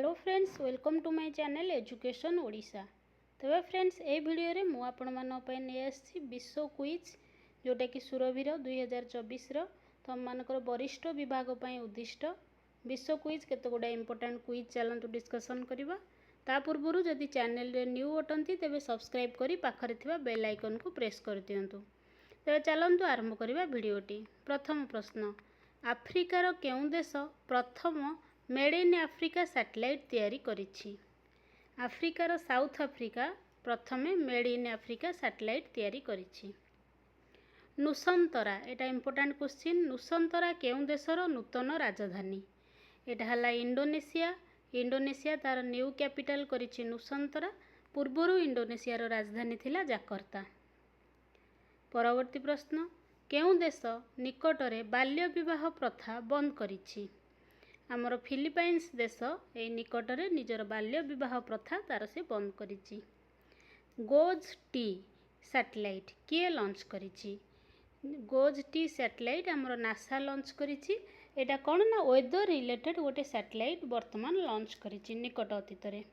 Hello friends, welcome to my channel education Odisha. तबे friends ए video रे मु आपण मानो पे नै आसी विश्व क्विज जोटा कि सुरभीर 2024 रो तम मानकर वरिष्ठ विभाग पई उद्दिष्ट विश्व क्विज केते गुडा इंपोर्टेंट क्विज चलंतु डिस्कशन करबा। ता पूर्वरु जदि चैनल रे न्यू अटंती तबे सब्सक्राइब करी पाखरे थिबा बेल आइकन को प्रेस कर दियंतु। तबे चलंतु आरंभ करबा वीडियोटी। प्रथम प्रश्न, आफ्रिकार केउं देश प्रथम मेड इन आफ्रिका सैटेलाइट तैयारी करिछि? आफ्रिकार साउथ आफ्रिका प्रथमे मेड इन आफ्रिका सैटेलाइट तैयारी करिछि। नुसंतरा एटा इंपोर्टेंट क्वेश्चन। नुसंतरा केउं देशर नूतन राजधानी? एटा हला इंडोनेशिया। इंडोनेशिया तार न्यू कैपिटल करिछि नुसंतरा। पूर्वरु इंडोनेशियार राजधानी थिला जाकर्ता। परवर्ती प्रश्न, केउं देश निकटरे बाल्य विवाह प्रथा बंद करिछि? आमर फिलिपाइन्स देश ए निकटरे निजर बाल्य विवाह प्रथा तार से बंद करिछि। गोज टी सैटेलाइट किए लॉन्च करिछि? गोज टी सैटेलाइट आमर नासा लॉन्च करिछि। एटा कोन ना वेदर रिलेटेड गोटे सैटेलाइट वर्तमान लॉन्च करिछि निकट अतीत रे।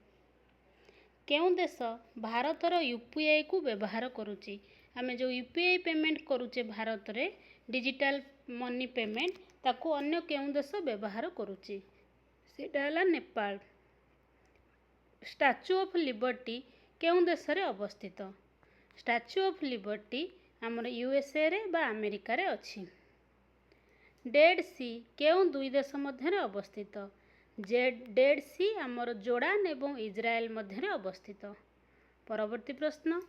केउं देश भारतर यूपीआई को व्यवहार करुछि? आमे जो यूपीआई पेमेंट करुचे भारत रे डिजिटल मनी पेमेंट ताको अन्य केउं देश व्यवहार करुछि? सेटा हला नेपाल। स्टैच्यू ऑफ लिबर्टी केउं देश रे अवस्थित? स्टैच्यू ऑफ लिबर्टी आमर यूएसए रे बा अमेरिका रे अछि। डेड सी केउं दुई देश मध्य रे अवस्थित? डेड सी आमर जोर्डान एवं इजराइल मध्य रे अवस्थित। परवर्ती प्रश्न,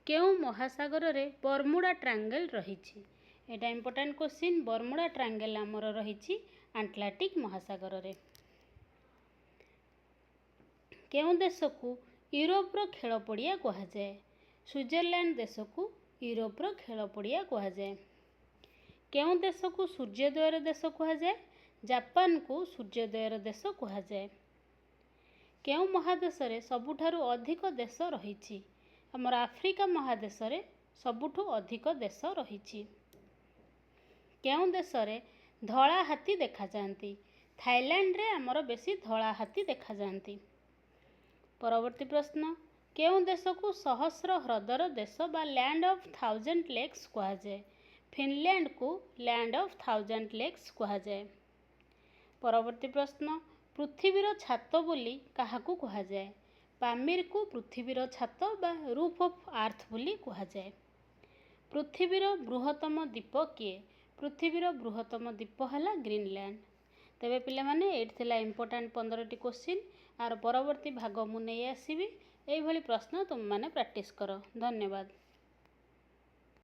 केउं महासागर रे बर्मुडा ट्रायंगल रहिछि? एटा इंपोर्टेंट क्वेश्चन। बर्मुडा ट्रायंगल आमर रहिछि आटलांटिक महासागर रे। केउं देश को यूरोप रो खेल पड़िया कहा जाए? स्विट्जरलैंड देश को यूरोप रो खेल पड़िया कहा जाए। केउं देश को सूर्योदयर देश कहा जाए? जापान को सूर्योदयर देश कहा जाए। केउं महादेश रे सबुठारु अधिक देश रहिछि? हमर आफ्रिका महादेश रे सबुठु अधिक देश रहिछि। केउं देश रे धला हाथी देखा जांती? थाईलैंड रे हमर बेसी धला हाथी देखा जांती। परवर्ती प्रश्न, केउं देश को सहस्र ह्रदर देश बा लैंड ऑफ 1000 लेक्स कहा जाए? फिनलैंड को लैंड ऑफ 1000 लेक्स कहा जाए। परवर्ती प्रश्न, पृथ्वीर छात बोली काहाकू कहा जाए? पामिर को पृथ्वीर छात बा रूफ ऑफ अर्थ बोली कहा जाए। पृथ्वीर बृहत्तम द्वीप किए? पृथ्वीर बृहत्तम द्वीप हला ग्रीनलैंड। तेबे पिले माने एट थिला इंपोर्टेंट 15टी क्वेश्चन आर परवर्ती भाग मु नै आसीबी। एई भली प्रश्न तुम माने प्रैक्टिस करो। धन्यवाद।